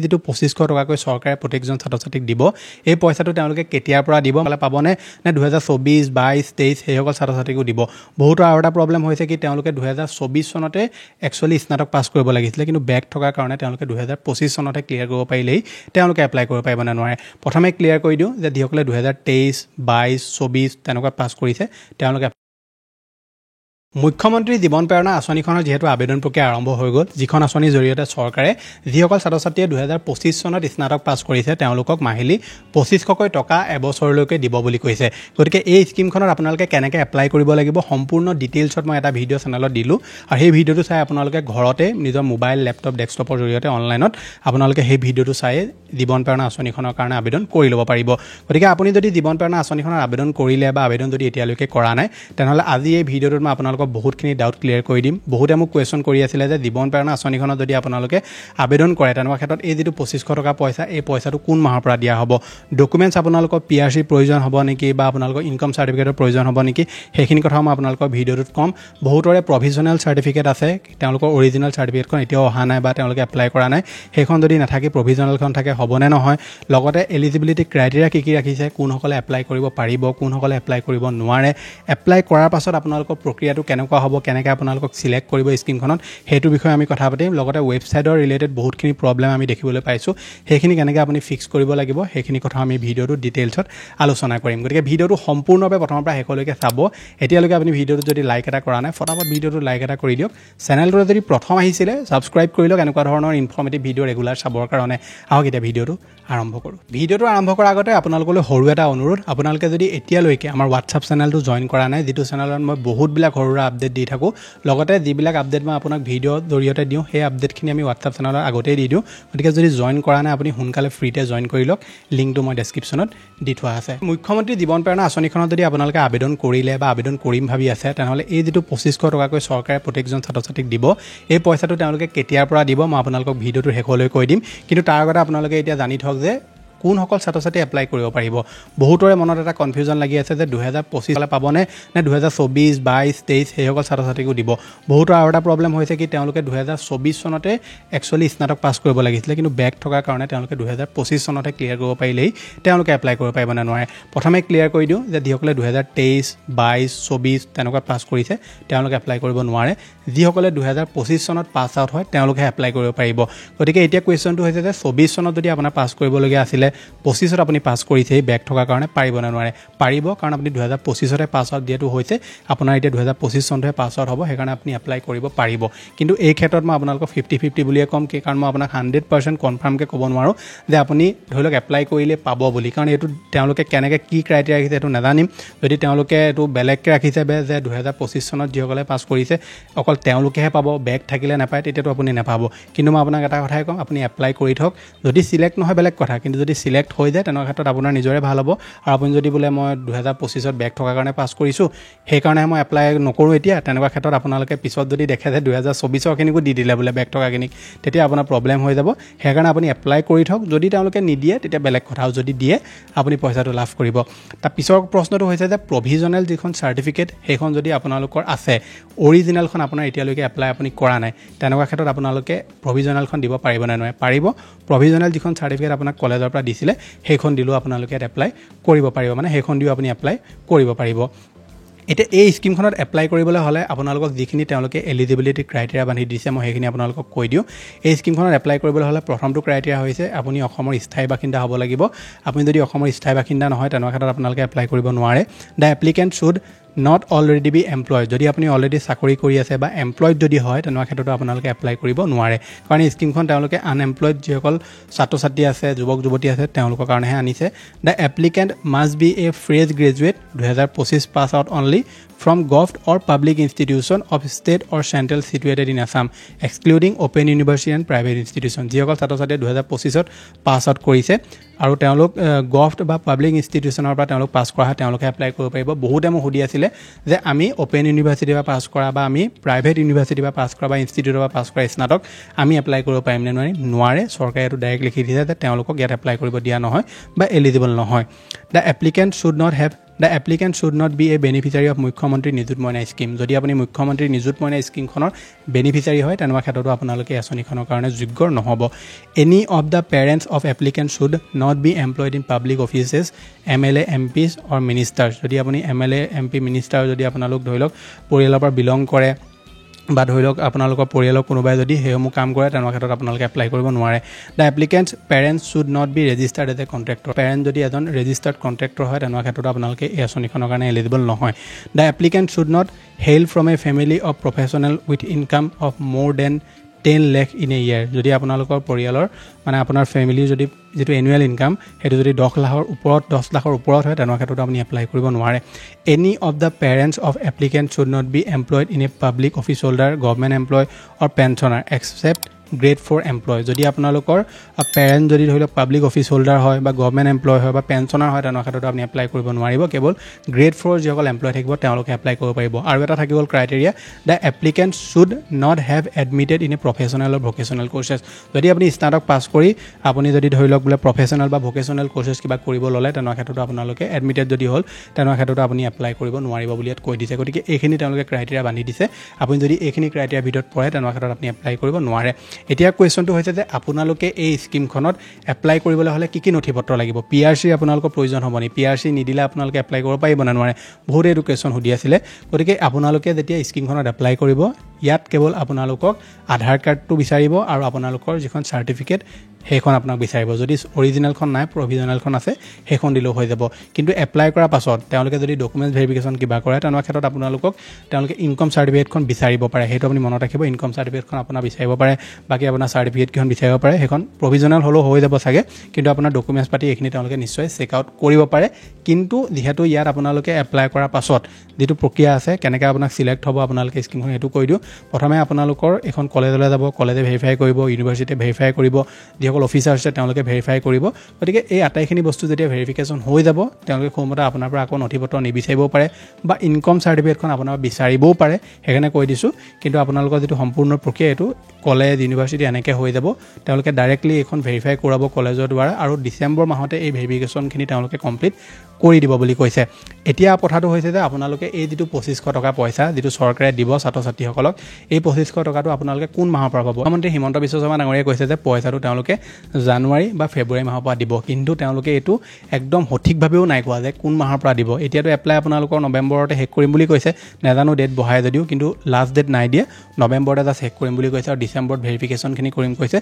যেটো 2500 টকাকৈ চৰকাৰে প্ৰত্যেকজন ছাত্ৰ-ছাত্ৰীক দিব এই পইচাটো তেওঁলোকে কেতিয়াৰ পৰা দিব মানে পাবনে নে 2024 22 23 সেইসকল ছাত্ৰ-ছাত্ৰীকো দিব বহুত আৰু এটা প্ৰবলেম হৈছে কি তেওঁলোকে 2024 চনতে একচুয়ালি স্নাতক পাছ কৰিব লাগিছিল কিন্তু ব্যাক থকাৰ কাৰণে তেওঁলোকে 2025 চনতে ক্লিয়াৰ কৰিব পাৰিলেই তেওঁলোকে এপ্লাই কৰিব পাৰিব না নোৱাৰে প্ৰথমে ক্লিয়াৰ কৰি দিও যে যিসকলে 2023 22 24 তেনেকুৱা পাছ কৰিছে তেওঁলোকে মুখ্যমন্ত্ৰী জীৱন প্ৰেৰণা আঁচনিখনৰ যেহেতু আবেদন প্ৰক্ৰিয়া আৰম্ভ হৈ গ'ল যিখন আঁচনিৰ জৰিয়তে চৰকাৰে যিসকল ছাত্ৰ-ছাত্ৰীয়ে 2025 চনত স্নাতক পাছ কৰিছে তেওঁলোকক মাহিলি 2500 টকা এবছৰলৈকে দিব বুলি কৈছে গতিকে এই স্কিমখনত আপোনালোকে কেনেকৈ এপ্লাই কৰিব লাগিব সম্পূৰ্ণ ডিটেইলছত মই এটা ভিডিঅ' চেনেলত দিলো আৰু সেই ভিডিঅ'টো চাই আপোনালোকে ঘৰতে নিজৰ মোবাইল লেপটপ ডেস্কটপৰ জৰিয়তে অনলাইনত আপোনালোকে সেই ভিডিঅ'টো চাই জীৱন প্ৰেৰণা আঁচনিখনৰ কাৰণে আবেদন কৰি ল'ব পাৰিব গতিকে আপুনি যদি জীৱন প্ৰেৰণা আঁচনিখনৰ আবেদন কৰিলে বা আবেদন যদি এতিয়ালৈকে কৰা নাই তেনেহ'লে আজি এই ভিডিঅ'টোত মই আপোনালোকক বহুতখিনি ডাউট ক্লিয়াৰ কৰি দিম বহুতে মোক কোৱেশ্যন কৰি আছিলে যে জীৱন প্ৰেৰণা আঁচনিখনত যদি আপোনালোকে আবেদন কৰে তেনেকুৱা ক্ষেত্ৰত এই যেটো 2500 টকা পইচা এই পইচাটো কোন মাহৰ পৰা দিয়া হ'ব ডকুমেণ্টছ আপোনালোকৰ পিআৰচি প্ৰয়োজন হ'ব নেকি বা আপোনালোকৰ ইনকাম সাৰ্টিফিকেটৰ প্ৰয়োজন হ'ব নেকি সেইখিনি কথা মই আপোনালোকৰ ভিডিঅ'টোত কম বহুতৰে প্ৰভিজনেল সাৰ্টিফিকেট আছে তেওঁলোকৰ অৰিজিনেল সাৰ্টিফিকেটখন এতিয়াও অহা নাই বা তেওঁলোকে এপ্লাই কৰা নাই সেইখন যদি নাথাকে প্ৰভিজনেলখন থাকে হ'বনে নহয় লগতে এলিজিবিলিটি ক্ৰাইটেৰিয়া কি ৰাখিছে কোনসকলে এপ্লাই কৰিব পাৰিব কোনসকলে এপ্লাই কৰিব নোৱাৰে এপ্লাই কৰাৰ পাছত আপোনালোকৰ প্ৰক্ৰিয়াটো কেনেকুৱা হ'ব কেনেকৈ আপোনালোকক সিলেক্ট কৰিব স্কিমখনত হেতু বিষয়ে আমি কথা পাতিম লগতে ওয়েবসাইটৰ ৰিলেটেড বহুতখিনি প্ৰবলেম আমি দেখিবলৈ পাইছো সেইখিনি কেনেকৈ আপুনি ফিক্স কৰিব লাগিব সেইখিনি কথা আমি ভিডিঅ'টো ডিটেইলছত আলোচনা কৰিম গতিকে ভিডিঅ'টো সম্পূৰ্ণভাৱে প্ৰথমৰ পৰা শেষলৈকে চাব এতিয়ালৈকে আপুনি ভিডিঅ'টো যদি লাইক এটা কৰা নাই ফটাফট ভিডিঅ'টো লাইক এটা কৰি দিয়ক চেনেলটো যদি প্ৰথম আহিছিলে সাবস্ক্ৰাইব কৰি লওক এনেকুৱা ধৰণৰ ইনফৰ্মেটিভ ভিডিঅ' ৰেগুলাৰ চাবৰ কাৰণে আহক এতিয়া ভিডিঅ'টো আৰম্ভ কৰোঁ ভিডিঅ'টো আৰম্ভ কৰাৰ আগতে আপোনালোকলৈ সৰু এটা অনুৰোধ আপোনালোকে যদি এতিয়ালৈকে আমাৰ WhatsApp চেনেলটো জয়েন কৰা নাই যেটো চেনেলত মই বহুতবিলাক সৰু আপডেট দি থাকো লগতে যিবিলাক আপডেট মই আপোনাক ভিডিঅ'ৰ জৰিয়তে দিওঁ সেই আপডেটখিনি আমি WhatsApp চেনেলত আগতেই দি দিওঁ গতিকে যদি জয়েন কৰা নাই আপুনি সোনকালে ফ্ৰীতে জয়েন কৰি লওক লিংকটো মই ডেসক্ৰিপচনত দি থোৱা আছে মুখ্যমন্ত্ৰী জীৱন প্ৰেৰণা আঁচনিখনত যদি আপোনালোকে আবেদন কৰিলে বা আবেদন কৰিম ভাবি আছে তেনেহ'লে এই যেটো 2500 টকাকৈ চৰকাৰে প্ৰত্যেকজন ছাত্ৰ-ছাত্ৰীক দিব এই পইচাটো তেওঁলোকে কেতিয়াৰ পৰা দিব মই আপোনালোকক ভিডিঅ'টোৰ শেষলৈ কৈ দিম কিন্তু তাৰ আগতে আপোনালোকে এতিয়া জানি থওক যে কোনসকল ছাত্ৰ-ছাত্ৰী এপ্লাই কৰিব পাৰিব বহুতৰে মনত এটা কনফিউজন লাগি আছে যে 2025 সালে পাবনে নে 2024 22 23 সেইসকল ছাত্ৰ-ছাত্ৰীকো দিব বহুত আৰু এটা প্ৰবলেম হৈছে কি তেওঁলোকে 2024 চনতে একচুয়ালি স্নাতক পাছ কৰিব লাগিছিল কিন্তু ব্যাক থকাৰ কাৰণে তেওঁলোকে 2025 চনতে ক্লিয়াৰ কৰিব পাৰিলেই তেওঁলোকে এপ্লাই কৰিব পাৰিব না নোৱাৰে প্ৰথমে ক্লিয়াৰ কৰি দিও যে যিসকলে 2023 22 24 তেনেকুৱা পাছ কৰিছে তেওঁলোকে এপ্লাই কৰিব নোৱাৰে যিসকলে 2025 চনত পাছ আউট হয় তেওঁলোকে এপ্লাই কৰিব পাৰিব গতিকে এতিয়া কোৱেশ্চনটো হৈছে যে 24 চনত যদি আপোনাৰ পাছ কৰিবলগীয়া আছিল 25ত আপুনি পাছ কৰিছে ব্যাক থকাৰ কাৰণে পাৰিব না নোৱাৰে পাৰিব কাৰণ আপুনি 2025তে পাছ আউট দিয়াটো হৈছে আপোনাৰ এতিয়া 2025 চনতে পাছ আউট হ'ব সেইকাৰণে আপুনি এপ্লাই কৰিব পাৰিব কিন্তু এই ক্ষেত্ৰত মই আপোনালোকক 50-50 বুলিয়ে কম কি কাৰণ মই আপোনাক 100% কনফাৰ্মকৈ ক'ব নোৱাৰো যে আপুনি ধৰি লওক এপ্লাই কৰিলে পাব বুলি কাৰণ এইটো তেওঁলোকে কেনেকৈ কি ক্ৰাইটেৰিয়া ৰাখিছে এইটো নাজানিম যদি তেওঁলোকে এইটো বেলেগকৈ ৰাখিছে যে 2025 চনত যিসকলে পাছ কৰিছে অকল তেওঁলোকেহে পাব ব্যাক থাকিলে নাপায় তেতিয়াতো আপুনি নাপাব কিন্তু মই আপোনাক এটা কথাই কম আপুনি এপ্লাই কৰি থওক যদি সিলেক্ট নহয় বেলেগ কথা কিন্তু যদি সিলেক্ট হৈ যায় তেনে ক্ষেত্ৰত আপোনাৰ নিজৰে ভাল হ'ব আৰু আপুনি যদি বোলে মই 2025ত ব্যাক থকাৰ কাৰণে পাছ কৰিছো সেই কাৰণে মই এপ্লাই নকৰো এতিয়া তেনেকুৱা ক্ষেত্ৰত আপোনালোকে পিছত যদি দেখে যে 2024ৰ খিনিকো দি দিলে বোলে ব্যাক থকাৰ খিনিক তেতিয়া আপোনাৰ প্ৰবলেম হৈ যাব সেইকাৰণে আপুনি এপ্লাই কৰি থওক যদি তেওঁলোকে নিদিয়ে তেতিয়া বেলেগ কথা আৰু যদি দিয়ে আপুনি পইচাটো লাভ কৰিব তাৰ পিছৰ প্ৰশ্নটো হৈছে যে প্ৰভিজনেল যিখন সাৰ্টিফিকেট সেইখন যদি আপোনালোকৰ আছে অৰিজিনেলখন আপোনাৰ এতিয়ালৈকে এপ্লাই আপুনি কৰা নাই তেনেকুৱা ক্ষেত্ৰত আপোনালোকে প্ৰভিজনেলখন দিব পাৰিব না নোৱাৰে পাৰিব প্ৰভিজনেল যিখন সাৰ্টিফিকেট আপোনাক কলেজৰ পৰা দিছিলে সেইখন দিলো আপোনালোকে এপ্লাই কৰিব পাৰিব মানে সেইখন দিও আপুনি এপ্লাই কৰিব পাৰিব এতিয়া এই স্কিমখনত এপ্লাই কৰিবলৈ হলে আপোনালোকক যিখিনি তেওঁলোকে এলিজিবিলিটি ক্ৰাইটেৰিয়া বান্ধি দিছে মই সেইখিনি আপোনালোকক কৈ দিও এই স্কিমখনত এপ্লাই কৰিবলৈ হলে প্ৰথমটো ক্ৰাইটেৰিয়া হৈছে আপুনি অসমৰ স্থায়ী বাসিন্দা হ'ব লাগিব আপুনি যদি অসমৰ স্থায়ী বাসিন্দা নহয় তেনে ক্ষেত্ৰত আপোনালোকে এপ্লাই কৰিব নোৱাৰে the applicant should not already be employed যদি আপুনি অলৰেডি চাকৰি কৰি আছে বা এমপ্লয়েড যদি হয় তেনে ক্ষেত্ৰত আপোনালোকে এপ্লাই কৰিব নোৱাৰে কাৰণ এই স্কিমখন তেওঁলোকে আনএমপ্লয়েড যিসকল ছাত্ৰ-ছাত্ৰী আছে যুৱক যুৱতী আছে তেওঁলোকৰ কাৰণেহে আনিছে the applicant must be a fresh graduate 2025 pass out only from government or public institution of state or central situated in Assam excluding open university and private institution যিসকল ছাত্ৰ-ছাত্ৰীয়ে 2025ত পাছ আউট কৰিছে আৰু তেওঁলোক গভৰ্ণমেণ্ট বা public ইনষ্টিটিউচনৰ পৰা তেওঁলোক পাছ কৰা তেওঁলোকে এপ্লাই কৰিব পাৰিব বহুতে মোক সুধি আছিলে যে আমি ওপেন ইউনিভাৰ্চিটিৰ পৰা পাছ কৰা বা আমি প্ৰাইভেট ইউনিভাৰ্চিটিৰ পৰা পাছ কৰা বা ইনষ্টিটিউটৰ পৰা পাছ কৰা স্নাতক আমি এপ্লাই কৰিব পাৰিম নে নোৱাৰে চৰকাৰে এইটো ডাইৰেক্ট লিখি দিছে যে তেওঁলোকক ইয়াত এপ্লাই কৰিব দিয়া নহয় বা এলিজিবল নহয় the applicant should not have the applicant should not be a beneficiary of Mukhyamantri Nijut Moina scheme যদি আপুনি মুখ্যমন্ত্ৰী নিযুত মইনা স্কিমখনৰ বেনিফিচিয়াৰী হয় তেনেকুৱা ক্ষেত্ৰতো আপোনালোকে এই আঁচনিখনৰ কাৰণে যোগ্য নহ'ব any of the parents of applicant should not be employed in public offices MLA MPs or ministers যদি আপুনি MLA MP মিনিষ্টাৰ যদি আপোনালোক ধৰি লওক পৰিয়ালৰ পৰা বিলং কৰে বা ধৰি লওক আপোনালোকৰ পৰিয়ালৰ কোনোবাই যদি সেইসমূহ কাম কৰে তেনেকুৱা ক্ষেত্ৰত আপোনালোকে এপ্লাই কৰিব নোৱাৰে the applicant's parents should not be registered as a contractor parent যদি এজন ৰেজিষ্টাৰ্ড কণ্ট্ৰেক্টৰ হয় তেনেকুৱা ক্ষেত্ৰত আপোনালোকে এই আঁচনিখনৰ কাৰণে এলিজিবল নহয় the applicant should not hail from a family of professional with income of মোৰ দেন 10 লাখ ইন এ ইয়াৰ যদি আপোনালোকৰ পৰিয়ালৰ মানে আপোনাৰ ফেমিলিৰ যদি যেটো এনুৱেল ইনকাম হেতু যদি 10 লাখৰ ওপৰত হয় তেনেকুৱা ক্ষেত্ৰত আপুনি এপ্লাই কৰিব নোৱাৰে any of the parents of applicant should not be employed in a public office holder government employ or pensioner except grade 4 employ যদি আপোনালোকৰ পেৰেণ্ট যদি ধৰি লওক পাব্লিক অফিচ হোল্ডাৰ হয় বা গভৰ্ণমেণ্ট এমপ্লয় হয় বা পেঞ্চনাৰ হয় তেনেকুৱা ক্ষেত্ৰত আপুনি এপ্লাই কৰিব নোৱাৰিব কেৱল গ্ৰেড 4 যিসকল এমপ্লয় থাকিব তেওঁলোকে এপ্লাই কৰিব পাৰিব আৰু এটা থাকিব criteria the applicant should not have admitted in a professional or vocational courses যদি আপুনি স্নাতক পাছ কৰি আপুনি যদি ধৰি লওক বোলে প্ৰফেশ্যনেল বা ভোকেশ্যনেল কোৰ্চেছ কিবা কৰিব ল'লে তেনেকুৱা ক্ষেত্ৰত আপোনালোকে এডমিটেড যদি হ'ল তেনেকুৱা ক্ষেত্ৰত আপুনি এপ্লাই কৰিব নোৱাৰিব বুলি ইয়াত কৈ দিছে গতিকে এইখিনি তেওঁলোকে ক্ৰাইটেৰিয়া বান্ধি দিছে আপুনি যদি এইখিনি ক্ৰাইটেৰিয়াৰ ভিতৰত পৰে তেনেকুৱা ক্ষেত্ৰত আপুনি এপ্লাই কৰিব নোৱাৰে এতিয়া কুৱেশ্যনটো হৈছে যে আপোনালোকে এই স্কিমখনত এপ্লাই কৰিবলৈ হ'লে কি নথিপত্ৰ লাগিব PRC আপোনালোকৰ প্ৰয়োজন হ'ব নি PRC নিদিলে আপোনালোকে এপ্লাই কৰিব পাৰিব না নোৱাৰে বহুত এডুকেশ্যন সুধি আছিলে গতিকে আপোনালোকে যেতিয়া স্কিমখনত এপ্লাই কৰিব ইয়াত কেৱল আপোনালোকক আধাৰ কাৰ্ডটো বিচাৰিব আৰু আপোনালোকৰ যিখন চাৰ্টিফিকেট সেইখন আপোনাক বিচাৰিব যদি অৰিজিনেলখন নাই প্ৰভিজনেলখন আছে সেইখন দিলেও হৈ যাব কিন্তু এপ্লাই কৰাৰ পাছত তেওঁলোকে যদি ডকুমেণ্টছ ভেৰিফিকেশ্যন কিবা কৰে তেনেকুৱা ক্ষেত্ৰত তেওঁলোকে ইনকম চাৰ্টিফিকেটখন বিচাৰিব পাৰে সেইটো আপুনি মনত ৰাখিব ইনকম চাৰ্টিফিকেটখন আপোনাৰ বিচাৰিব পাৰে বাকী আপোনাৰ চাৰ্টিফিকেটখন বিচাৰিব পাৰে সেইখন প্ৰভিজনেল হ'লেও হৈ যাব চাগে কিন্তু আপোনাৰ ডকুমেণ্টছ পাতি এইখিনি তেওঁলোকে নিশ্চয় চেক আউট কৰিব পাৰে কিন্তু যিহেতু ইয়াত আপোনালোকে এপ্লাই কৰাৰ পাছত যিটো প্ৰক্ৰিয়া আছে কেনেকৈ আপোনাক চিলেক্ট হ'ব আপোনালোকে স্কিমখন সেইটো কৈ দিওঁ প্ৰথমে আপোনালোকৰ এখন কলেজলৈ যাব কলেজে ভেৰিফাই কৰিব ইউনিভাৰ্চিটিয়ে ভেৰিফাই কৰিব যিসকল অফিচাৰ আছে তেওঁলোকে ভেৰিফাই কৰিব গতিকে এই আটাইখিনি বস্তু যেতিয়া ভেৰিফিকেশ্যন হৈ যাব তেওঁলোকে সময়মতে আপোনাৰ পৰা আকৌ নথিপত্ৰ নিবিচাৰিব পাৰে বা ইনকম চাৰ্টিফিকেটখন আপোনাৰ বিচাৰিবও পাৰে সেইকাৰণে কৈ দিছোঁ কিন্তু আপোনালোকৰ যিটো সম্পূৰ্ণ প্ৰক্ৰিয়া এইটো কলেজ ইউনিভাৰ্চিটি এনেকৈ হৈ যাব তেওঁলোকে ডাইৰেক্টলি এইখন ভেৰিফাই কৰাব কলেজৰ দ্বাৰা আৰু ডিচেম্বৰ মাহতে এই ভেৰিফিকেশ্যনখিনি তেওঁলোকে কমপ্লিট কৰি দিব বুলি কৈছে এতিয়া কথাটো হৈছে যে আপোনালোকে এই যিটো 2500 টকা পইচা যিটো চৰকাৰে দিব ছাত্ৰ ছাত্ৰীসকলক এই 2500 টকাটো আপোনালোকে কোন মাহৰ পৰা পাব মুখ্যমন্ত্ৰী হিমন্ত বিশ্ব শৰ্মা ডাঙৰীয়াই কৈছে যে পইচাটো তেওঁলোকে জানুৱাৰী বা ফেব্ৰুৱাৰী মাহৰ পৰা দিব কিন্তু তেওঁলোকে এইটো একদম সঠিকভাৱেও নাই কোৱা যে কোন মাহৰ পৰা দিব এতিয়াতো এপ্লাই আপোনালোকৰ নৱেম্বৰতে শেষ কৰিম বুলি কৈছে নাজানো ডেট বঢ়াই যদিও কিন্তু লাষ্ট ডেট নাই দিয়ে নৱেম্বৰতে জাষ্ট শেষ কৰিম বুলি কৈছে আৰু ডিচেম্বৰত ভেৰিফিকেশ্যনখিনি কৰিম কৈছে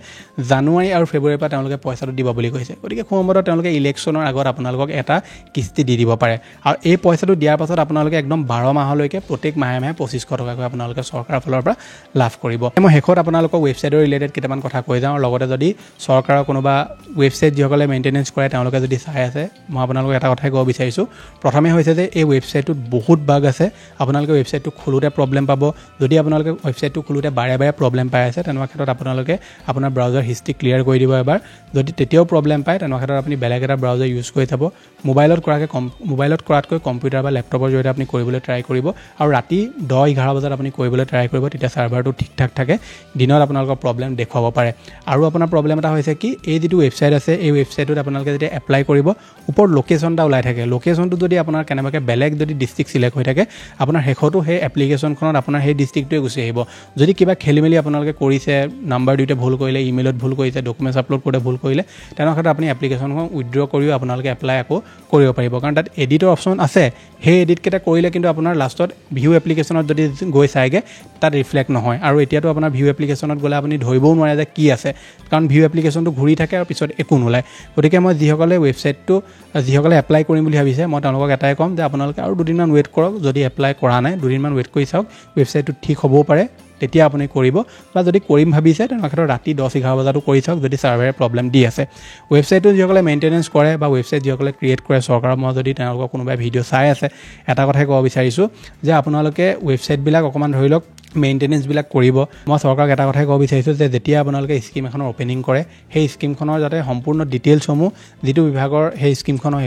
জানুৱাৰী আৰু ফেব্ৰুৱাৰীৰ পৰা তেওঁলোকে পইচাটো দিব বুলি কৈছে গতিকে সময়মতে তেওঁলোকে ইলেকশ্যনৰ আগত আপোনালোকক এটা কিস্তি দি দিব পাৰে আৰু এই পইচাটো দিয়াৰ পাছত আপোনালোকে একদম 12 মাহলৈকে প্ৰত্যেক মাহে 2500 টকাকৈ আপোনালোকে চৰকাৰৰ ফালৰ পৰা লাভ কৰিব মই শেষত আপোনালোকক ৱেবছাইটৰ ৰিলেটেড কেইটামান কথা কৈ যাওঁ আৰু লগতে যদি চৰকাৰৰ কোনোবা ৱেবছাইট যিসকলে মেইনটেনেঞ্চ কৰে তেওঁলোকে যদি চাই আছে মই আপোনালোকক এটা কথাই ক'ব বিচাৰিছোঁ প্ৰথমে হৈছে যে এই ৱেবছাইটটোত বহুত বাগ আছে আপোনালোকে ৱেবছাইটটো খোলোতে প্ৰব্লেম পাব যদি আপোনালোকে ৱেবছাইটটো খোলোতে বাৰে প্ৰব্লেম পাই আছে তেনেকুৱা ক্ষেত্ৰত আপোনালোকে আপোনাৰ ব্ৰাউজাৰ হিষ্ট্ৰী ক্লিয়াৰ কৰি দিব এবাৰ যদি তেতিয়াও প্ৰব্লেম পায় তেনেকুৱা ক্ষেত্ৰত আপুনি বেলেগ এটা ব্ৰাউজাৰ ইউজ কৰি চাব মোবাইলত কৰাতকৈ কম্পিউটাৰ বা লেপটপৰ জৰিয়তে আপুনি কৰিবলৈ ট্ৰাই কৰিব আৰু ৰাতি 10-11 বজাত আপুনি কৰিবলৈ ট্ৰাই কৰিব তেতিয়া চাৰ্ভাৰটো ঠিক ঠাক থাকে দিনত আপোনালোকৰ প্ৰব্লেম দেখুৱাব পাৰে আৰু আপোনাৰ প্ৰব্লেম এটা হৈছে কি এই যিটো ৱেবছাইট আছে এই ৱেবছাইটত আপোনালোকে যেতিয়া এপ্লাই কৰিব ওপৰত লোকেশ্যন এটা ওলাই থাকে লোকেশ্যনটো যদি আপোনাৰ কেনেবাকৈ বেলেগ যদি ডিষ্ট্ৰিক্ট চিলেক্ট হৈ থাকে আপোনাৰ শেষতো সেই এপ্লিকেশ্যনখনত আপোনাৰ সেই ডিষ্ট্ৰিক্টটোৱে গুচি আহিব যদি কিবা খেলিমেলি আপোনালোকে কৰিছে নাম্বাৰ দুইটা ভুল কৰিলে ইমেইলত ভুল কৰিছে ডকুমেণ্টছ আপলোড কৰোঁতে ভুল কৰিলে তেনেকুৱা ক্ষেত্ৰত আপুনি এপ্লিকেশ্যনখন উইথড্ৰ কৰিও আপোনালোকে এপ্লাই আকৌ কৰিব পাৰিব কাৰণ তাত এডিটৰ অপশ্যন আছে সেই এডিটকেইটা কৰিলে কিন্তু আপোনাৰ লাষ্টত ভিউ এপ্লিকেশ্যনত যদি গৈ চাইগৈ তাত ৰিফ্লেক্ট নহয় আৰু এতিয়াতো আপোনাৰ ভিউ এপ্লিকেশ্যনত গ'লে আপুনি ধৰিবও নোৱাৰে যে কি আছে কাৰণ ভিউ এপ্লিকেশ্যনটো ঘূৰি থাকে আৰু পিছত একো নোলায় গতিকে মই যিসকলে এপ্লাই কৰিম বুলি ভাবিছে মই তেওঁলোকক এটাই ক'ম যে আপোনালোকে আৰু দুদিনমান ৱেইট কৰক যদি এপ্লাই কৰা নাই দুদিনমান ৱেইট কৰি চাওক ৱেবছাইটটো ঠিক হ'বও পাৰে তেতিয়া আপুনি কৰিব বা যদি কৰিম ভাবিছে তেনেকুৱা ক্ষেত্ৰত ৰাতি 10-11 বজাতো কৰি চাওক যদি চাৰ্ভাৰে প্ৰব্লেম দি আছে ৱেবছাইটটো যিসকলে মেইনটেনেঞ্চ কৰে বা ৱেবছাইট যিসকলে ক্ৰিয়েট কৰে চৰকাৰৰ মই যদি তেওঁলোকৰ কোনোবাই ভিডিঅ' চাই আছে এটা কথাই ক'ব বিচাৰিছোঁ যে আপোনালোকে ৱেবছাইটবিলাক অকণমান ধৰি লওক মেইনটেনেন্সবিলাক কৰিব মই চৰকাৰক এটা কথাই ক'ব বিচাৰিছোঁ যে যেতিয়া আপোনালোকে স্কিম এখনৰ অপেনিং কৰে সেই স্কিমখনৰ যাতে সম্পূৰ্ণ ডিটেইলছসমূহ যিটো বিভাগৰ সেই স্কিমখনৰ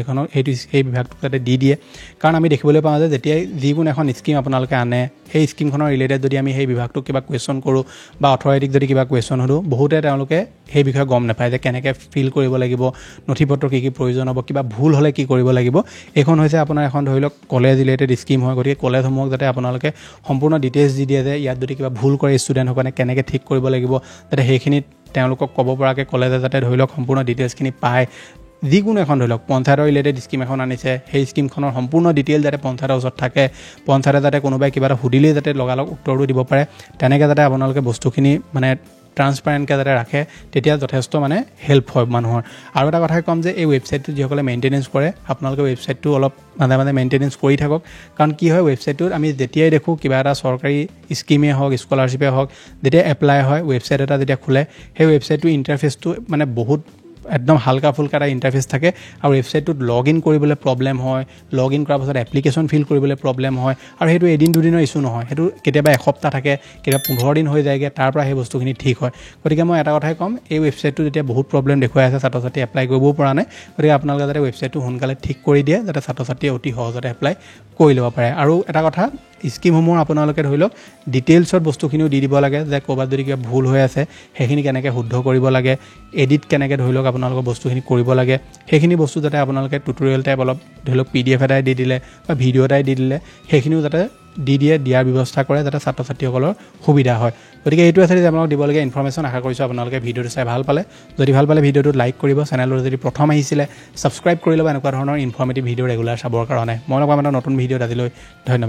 সেই বিভাগটোক যাতে দি দিয়ে কাৰণ আমি দেখিবলৈ পাওঁ যে যেতিয়াই যিকোনো এখন স্কিম আপোনালোকে আনে সেই স্কিমখনৰ ৰিলেটেড যদি আমি সেই বিভাগটোক কিবা কুৱেশ্যন কৰোঁ বা অথৰিটিক যদি কিবা কুৱেশ্যন সোধোঁ বহুতে তেওঁলোকে সেই বিষয়ে গম নাপায় যে কেনেকৈ ফিল কৰিব লাগিব নথিপত্ৰ কি কি প্ৰয়োজন হ'ব কিবা ভুল হ'লে কি কৰিব লাগিব এইখন হৈছে আপোনাৰ এখন ধৰি লওক কলেজ ৰিলেটেড স্কিম হয় গতিকে কলেজসমূহক যাতে আপোনালোকে সম্পূৰ্ণ ডিটেইলছ দি দিয়ে যে ইয়াত যদি কিবা ভুল কৰে ষ্টুডেণ্টসকলে কেনেকৈ ঠিক কৰিব লাগিব যাতে সেইখিনিত তেওঁলোকক ক'ব পৰাকৈ কলেজে যাতে ধৰি লওক সম্পূৰ্ণ ডিটেইলছখিনি পায় যিকোনো এখন ধৰি লওক পঞ্চায়তৰ ৰিলেটেড স্কিম এখন আনিছে সেই স্কিমখনৰ সম্পূৰ্ণ ডিটেইল যাতে পঞ্চায়তৰ ওচৰত থাকে পঞ্চায়তে যাতে কোনোবাই কিবা এটা সুধিলেই যাতে লগালগ উত্তৰটো দিব পাৰে তেনেকৈ যাতে আপোনালোকে বস্তুখিনি মানে ট্ৰান্সপাৰেণ্টকৈ যাতে ৰাখে তেতিয়া যথেষ্ট মানে হেল্প হয় মানুহৰ আৰু এটা কথাই ক'ম যে এই ৱেবছাইটটো যিসকলে মেইনটেনেন্স কৰে আপোনালোকে ৱেবছাইটটো অলপ মাজে মাজে মেইনটেনেন্স কৰি থাকক কাৰণ কি হয় ৱেবছাইটটোত আমি যেতিয়াই দেখোঁ কিবা এটা চৰকাৰী স্কিমেই হওক স্কলাৰশ্বিপেই হওক যেতিয়া এপ্লাই হয় ৱেবছাইট এটা যেতিয়া খোলে সেই ৱেবছাইটটোৰ ইণ্টাৰফেচটো মানে বহুত একদম হালকা ফুলকা এটা ইণ্টাৰফেচ থাকে আৰু ৱেবছাইটটোত লগ ইন কৰিবলৈ প্ৰব্লেম হয় লগ ইন কৰাৰ পাছত এপ্লিকেশ্যন ফিল কৰিবলৈ প্ৰব্লেম হয় আৰু সেইটো এদিন দুদিনৰ ইছ্যু নহয় সেইটো কেতিয়াবা এসপ্তাহ থাকে কেতিয়াবা 15 দিন হৈ যায়গৈ তাৰ পৰা সেই বস্তুখিনি ঠিক হয় গতিকে মই এটা কথাই ক'ম এই ৱেবছাইটটো যেতিয়া বহুত প্ৰব্লেম দেখুৱাই আছে ছাত্ৰ ছাত্ৰী এপ্লাই কৰিবও পৰা নাই গতিকে আপোনালোকে যাতে ৱেবছাইটটো সোনকালে ঠিক কৰি দিয়ে যাতে ছাত্ৰ ছাত্ৰীয়ে অতি সহজতে এপ্লাই কৰি ল'ব পাৰে আৰু এটা কথা স্কিমসমূহ আপোনালোকে ধৰি লওক ডিটেইলছত বস্তুখিনিও দি দিব লাগে যে ক'ৰবাত যদি কিবা ভুল হৈ আছে সেইখিনি কেনেকৈ শুদ্ধ কৰিব লাগে এডিট কেনেকৈ ধৰি লওক আপোনালোকৰ বস্তুখিনি কৰিব লাগে সেইখিনি বস্তু যাতে আপোনালোকে টিউটৰিয়েল টাইপ অলপ ধৰি লওক PDF এটাই দি দিলে বা ভিডিঅ' এটাই দি দিলে সেইখিনিও যাতে দিয়াৰ ব্যৱস্থা কৰে যাতে ছাত্ৰ ছাত্ৰীসকলৰ সুবিধা হয় গতিকে এইটো আছে যে আপোনালোকক দিবলগীয়া ইনফৰমেশ্যন আশা কৰিছোঁ আপোনালোকে ভিডিঅ'টো চাই ভাল পালে যদি ভাল পালে ভিডিঅ'টোত লাইক কৰিব চেনেলটো যদি প্ৰথম আহিছিলে ছাবস্ক্ৰাইব কৰি ল'ব এনেকুৱা ধৰণৰ ইনফৰ্মেটিভ ভিডিঅ' ৰেগুলাৰ চাবৰ কাৰণে মই লগ পাম এটা নতুন ভিডিঅ'ত আজিলৈ ধন্যবাদ